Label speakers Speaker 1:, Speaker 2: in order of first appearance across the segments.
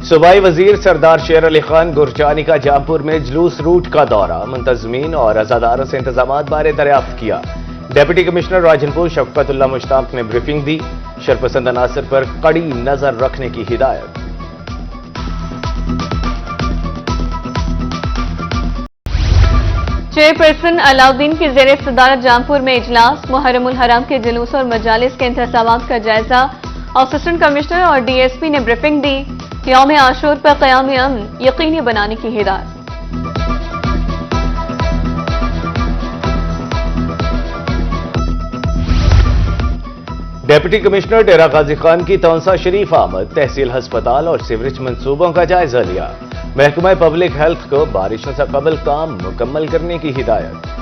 Speaker 1: सूबाई वजीर सरदार शेर अली खान गुरजानी का जामपुर में जुलूस रूट का दौरा, मुंतजमीन और अजादारों से इंतजामात बारे दरियाफ्त किया। डिप्टी कमिश्नर राजनपुर शफकतुल्लाह मुश्ताक ने ब्रीफिंग दी, शरपसंद अनासर पर कड़ी नजर रखने की हिदायत।
Speaker 2: चेयरपर्सन अलाउद्दीन की ज़ेरे सदारत जामपुर में इजलास, मुहर्रमुल हराम के जुलूस और मजालिस के इंतजामात का जायजा। असिस्टेंट कमिश्नर और डीएसपी ने ब्रीफिंग दी, यौम आशूर पर क़याम अमन यकीनी बनाने की हिदायत।
Speaker 1: डिप्टी कमिश्नर डेरा गाजी खान की तौंसा शरीफ आमद, तहसील अस्पताल और सीवरेज मंसूबों का जायजा लिया। महकमा पब्लिक हेल्थ को बारिशों से कबल काम मुकम्मल करने की हिदायत।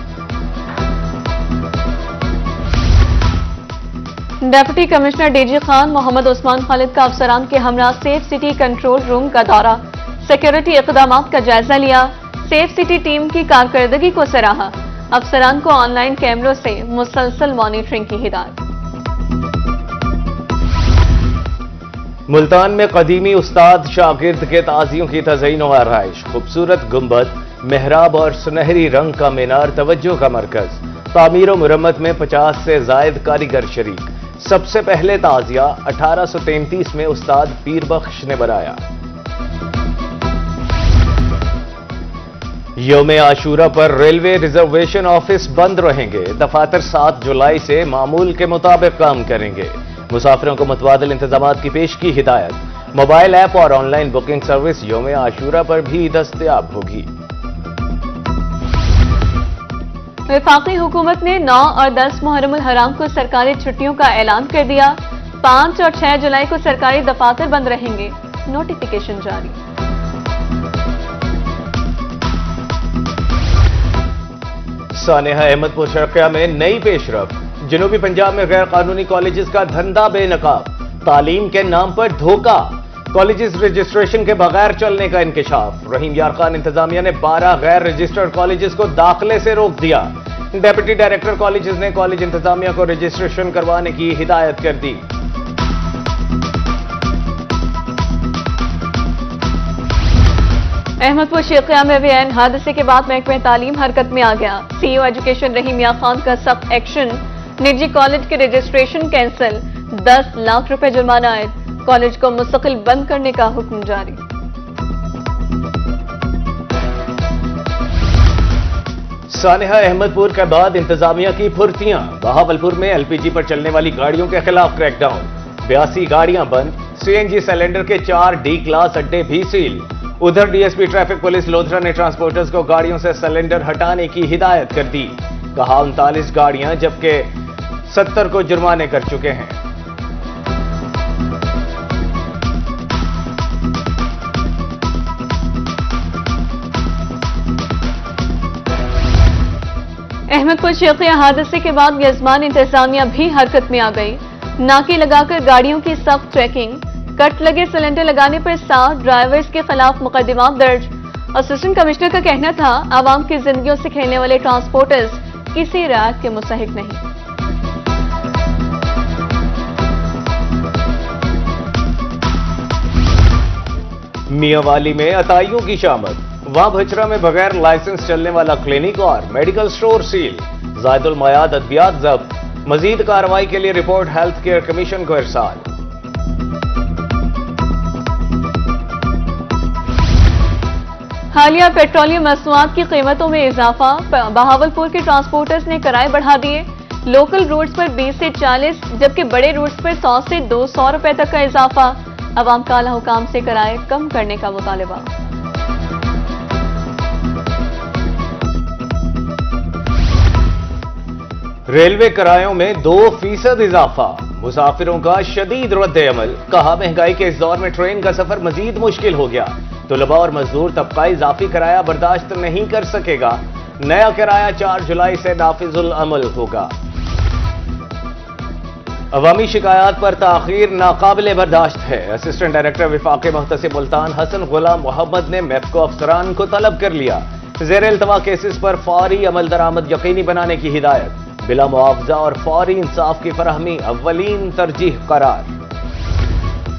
Speaker 2: Deputy commissioner DG Khan Mohammad Usman Khalid का अफसरान के हमरा सेफ सिटी कंट्रोल रूम का दौरा, सिक्योरिटी इक़दामात का जायजा लिया। सेफ सिटी टीम की कारकर्दगी को सराहा, अफसरान को ऑनलाइन कैमरों से मुसलसल मॉनिटरिंग की हिदायत।
Speaker 1: मुल्तान में कदीमी उस्ताद शागिर्द के ताजियों की तज़यीन और आराइश, खूबसूरत गुंबद, मेहराब और सुनहरी रंग का मीनार तवज्जो का मरकज। तामीर और मुरम्मत में 50 से जायद कारीगर शरीक। सबसे पहले ताजिया 1833 में उस्ताद पीर बख्श ने बनाया। यौम आशूरा पर रेलवे रिजर्वेशन ऑफिस बंद रहेंगे। दफातर 7 जुलाई से मामूल के मुताबिक काम करेंगे। मुसाफिरों को मुतबादिल इंतजामात की पेश की हिदायत। मोबाइल ऐप और ऑनलाइन बुकिंग सर्विस यौम आशूरा पर भी दस्तयाब होगी।
Speaker 2: वफाकी हुकूमत ने 9 और 10 मुहर्रमुल हराम को सरकारी छुट्टियों का ऐलान कर दिया। 5 और 6 जुलाई को सरकारी दफातर बंद रहेंगे, नोटिफिकेशन जारी।
Speaker 1: सानेहा अहमदपुर शर्किया में नई पेशरफ। जनूबी पंजाब में गैर कानूनी कॉलेजेस का धंधा बेनकाब, तालीम के नाम पर धोखा, कॉलेजेस रजिस्ट्रेशन के बगैर चलने का इंकशाफ। रहीम यार खान इंतजामिया ने 12 गैर रजिस्टर्ड कॉलेजेस को दाखिले से रोक दिया। डेप्यूटी डायरेक्टर कॉलेजेस ने कॉलेज इंतजामिया को रजिस्ट्रेशन करवाने की हिदायत कर दी।
Speaker 2: अहमदपुर शर्किया में वैन हादसे के बाद महकमा तालीम हरकत में आ गया। सीईओ एजुकेशन रहीम यार खान का सख्त एक्शन, निजी कॉलेज के रजिस्ट्रेशन कैंसिल, 10 लाख रुपए जुर्माना आयद, कॉलेज को मुस्तकिल बंद करने का हुक्म जारी।
Speaker 1: सानेहा अहमदपुर के बाद इंतजामिया की फुर्तियां। बहावलपुर में एलपीजी पर चलने वाली गाड़ियों के खिलाफ क्रैकडाउन, 82 गाड़ियां बंद। सीएनजी सिलेंडर के 4 डी क्लास अड्डे भी सील। उधर डीएसपी ट्रैफिक पुलिस लोधरा ने ट्रांसपोर्टर्स को गाड़ियों से सिलेंडर हटाने की हिदायत कर दी। कहा 39 गाड़ियां जबकि 70 को जुर्माने कर चुके हैं।
Speaker 2: अहमदपुर शर्किया हादसे के बाद यजमान इंतजामिया भी हरकत में आ गई। नाके लगाकर गाड़ियों की सख्त चेकिंग, कट लगे सिलेंडर लगाने पर 7 ड्राइवर्स के खिलाफ मुकदमा दर्ज। असिस्टेंट कमिश्नर का कहना था, आवाम की जिंदगियों से खेलने वाले ट्रांसपोर्टर्स किसी रियायत के मुस्तहिक नहीं।
Speaker 1: मियांवाली में अताइयों की शामद, वहां भचरा में बगैर लाइसेंस चलने वाला क्लिनिक और मेडिकल स्टोर सील। जायदुल मयाद अद्वियात जब्त। मजीद कार्रवाई के लिए रिपोर्ट हेल्थ केयर कमीशन को इरसाल।
Speaker 2: हालिया पेट्रोलियम मसनूआत की कीमतों में इजाफा, बहावलपुर के ट्रांसपोर्टर्स ने किराए बढ़ा दिए। लोकल रूट्स पर 20 से 40 जबकि बड़े रूट्स पर 100 से 200 रुपए तक का इजाफा। अवाम का आला हुकाम से किराए कम करने का मुतालबा।
Speaker 1: रेलवे किरायों में 2% इजाफा, मुसाफिरों का शदीद रद्द-ए-अमल। कहा महंगाई के इस दौर में ट्रेन का सफर मजीद मुश्किल हो गया। तुलबा और मजदूर तबका इजाफी किराया बर्दाश्त नहीं कर सकेगा। नया किराया 4 जुलाई से नाफिजुल अमल होगा। अवामी शिकायत पर ताखीर नाकाबिले बर्दाश्त है। असिस्टेंट डायरेक्टर विफाक मुहतसिब मुल्तान हसन गुलाम मोहम्मद ने मेप्को अफसरान को तलब कर लिया। ज़ेर इल्तवा केसेस पर फौरी अमल दरामद यकीनी बनाने की हिदायत। बिला मुआवजा और फौरी इंसाफ की फराहमी अव्वलीन तरजीह करार।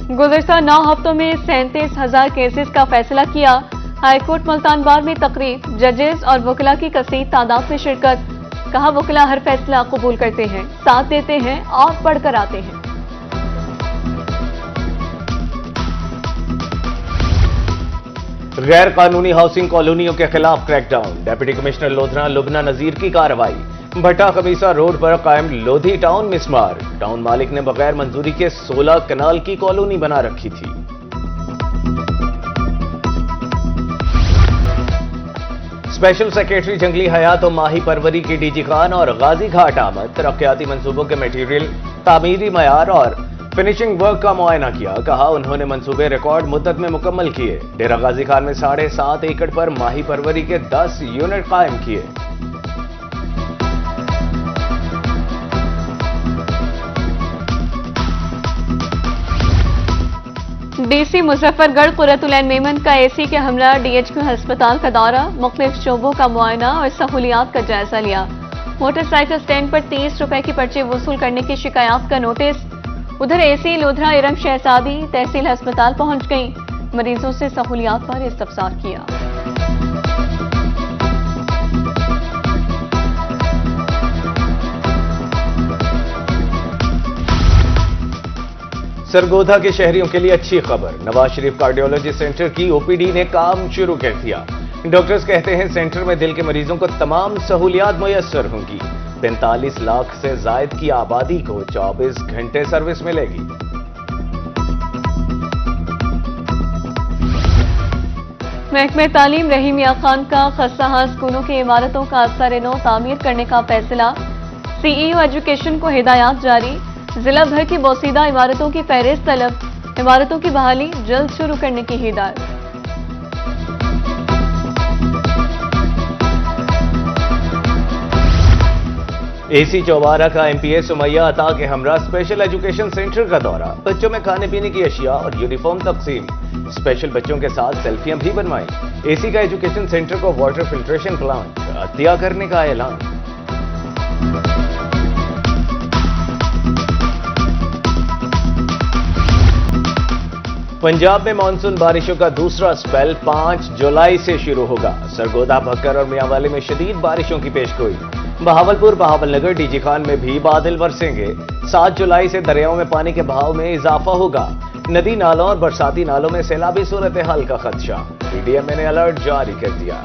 Speaker 2: गुज़िश्ता 9 हफ्तों में 37,000 केसेस का फैसला किया। हाईकोर्ट मुल्तान बार में तकरीब, जजेस और वकला की कसीर तादाद में शिरकत। कहा वकला हर फैसला कबूल करते हैं, साथ देते हैं और पढ़कर आते हैं।
Speaker 1: गैर कानूनी हाउसिंग कॉलोनियों के खिलाफ crackdown, deputy commissioner Lodhran Lubna Nazir की कार्रवाई। भट्टा खमीसा रोड पर कायम लोधी टाउन मिसमार, टाउन मालिक ने बगैर मंजूरी के 16 कनाल की कॉलोनी बना रखी थी। स्पेशल सेक्रेटरी जंगली हयात और माही परवरी की डीजी खान और गाजी घाट आमद, तरक्याती मंसूबों के मटीरियल, तामीरी मयार और फिनिशिंग वर्क का मुआयना किया। कहा उन्होंने मंसूबे रिकॉर्ड मुद्दत में मुकम्मल किए। डेरा गाजी खान में 7.5 एकड़ पर माही परवरी के 10 यूनिट कायम किए।
Speaker 2: डीसी मुजफ्फरगढ़ कुर्रतुलैन मेमन का एसी के हमला, डीएचक्यू अस्पताल का दौरा, मुख्तलिफ शोबों का मुआयना और सहूलियात का जायजा लिया। मोटरसाइकिल स्टैंड पर 30 रुपए की पर्ची वसूल करने की शिकायत का नोटिस। उधर एसी लोधरा इरम शहजादी तहसील अस्पताल पहुंच गई, मरीजों से सहूलियात पर इस्तफसार किया।
Speaker 1: सरगोधा के शहरियों के लिए अच्छी खबर, नवाज शरीफ कार्डियोलॉजी सेंटर की ओपीडी ने काम शुरू कर दिया। डॉक्टर्स कहते हैं सेंटर में दिल के मरीजों को तमाम सहूलियात मुयस्सर होंगी। 45 लाख से जायद की आबादी को 24 घंटे सर्विस मिलेगी।
Speaker 2: महकमे तालीम रहीम मियां खान का खस्ताहाल स्कूलों की इमारतों का असर-ए-नौ तामीर करने का फैसला। सीईओ एजुकेशन को हिदायत जारी, जिला भर की बोसीदा इमारतों की फहरिस्त तलब, इमारतों की बहाली जल्द शुरू करने की हिदायत।
Speaker 1: एसी चौबारा का एमपीएस सुमैया अता के हमरा स्पेशल एजुकेशन सेंटर का दौरा, बच्चों में खाने पीने की अशिया और यूनिफॉर्म तकसीम, स्पेशल बच्चों के साथ सेल्फियां भी बनवाई। एसी का एजुकेशन सेंटर को वाटर फिल्ट्रेशन प्लांट अतिया करने का ऐलान। पंजाब में मानसून बारिशों का दूसरा स्पेल 5 जुलाई से शुरू होगा। सरगोधा, भक्कर और मियांवाली में शदीद बारिशों की पेशगोई। बहावलपुर, बहावलनगर, डीजी खान में भी बादल बरसेंगे। 7 जुलाई से दरियाओं में पानी के बहाव में इजाफा होगा। नदी नालों और बरसाती नालों में सैलाबी सूरत हाल का खदशा, पीडीएमए ने अलर्ट जारी कर दिया।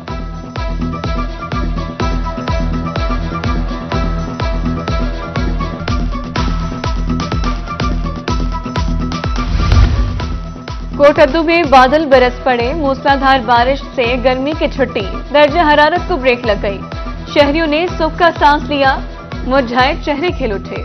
Speaker 2: कोटद्दू में बादल बरस पड़े, मूसलाधार बारिश से गर्मी की छुट्टी, दर्जा हरारत को ब्रेक लग गई। शहरियों ने सुख का सांस लिया, मुरझाए चेहरे खिल उठे।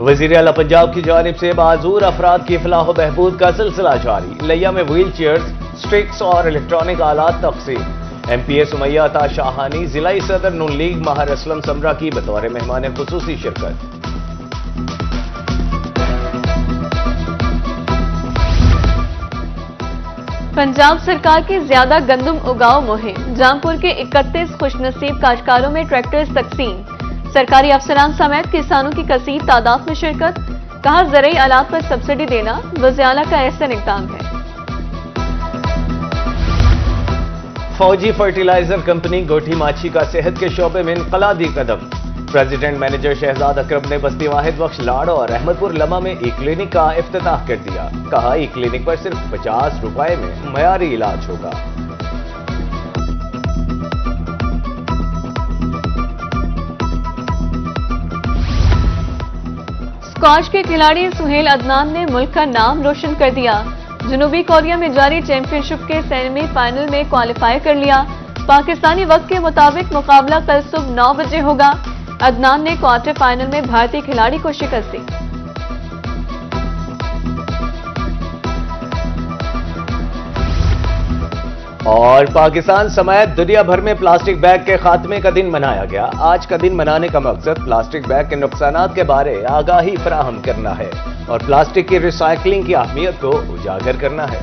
Speaker 1: वजीर आला पंजाब की जानिब से बाजूर अफराद की फलाह व बहबूद का सिलसिला जारी। लिया में व्हील चेयर्स, स्टिक्स और इलेक्ट्रॉनिक आलात तकसीम। एमपीए सुमैया अता शाहानी, जिलाई सदर नून लीग महर असलम समरा की बतौर मेहमान खुसूसी शिरकत।
Speaker 2: पंजाब सरकार की ज्यादा गंदम उगाओ मुहिम, जामपुर के 31 खुशनसीब काश्तकारों में ट्रैक्टर्स तकसीम। सरकारी अफसरान समेत किसानों की कसीर तादाद में शिरकत। कहा ज़रूरी आलात पर सब्सिडी देना वज़ीर आला का एहसन इक़दाम है।
Speaker 1: फौजी फर्टिलाइजर कंपनी गोठी माछी का सेहत के शोबे में इनकलाबी कदम। प्रेसिडेंट मैनेजर शहजाद अकरम ने बस्ती वाहिद बख्श लाड़ और अहमदपुर लमा में ई क्लिनिक का इफ्तिताह कर दिया। कहा ई क्लिनिक पर सिर्फ 50 रुपए में मयारी इलाज होगा।
Speaker 2: स्क्वाश के खिलाड़ी सुहेल अदनान ने मुल्क का नाम रोशन कर दिया। जनूबी कोरिया में जारी चैंपियनशिप के सेमीफाइनल में क्वालिफाई कर लिया। पाकिस्तानी वक्त के मुताबिक मुकाबला कल सुबह 9 बजे होगा। अदनान ने क्वार्टर फाइनल में भारतीय खिलाड़ी को शिकस्त दी।
Speaker 1: और पाकिस्तान समेत दुनिया भर में प्लास्टिक बैग के खात्मे का दिन मनाया गया। आज का दिन मनाने का मकसद प्लास्टिक बैग के नुकसानात के बारे आगाही फराहम करना है और प्लास्टिक की रिसाइकलिंग की अहमियत को उजागर करना है।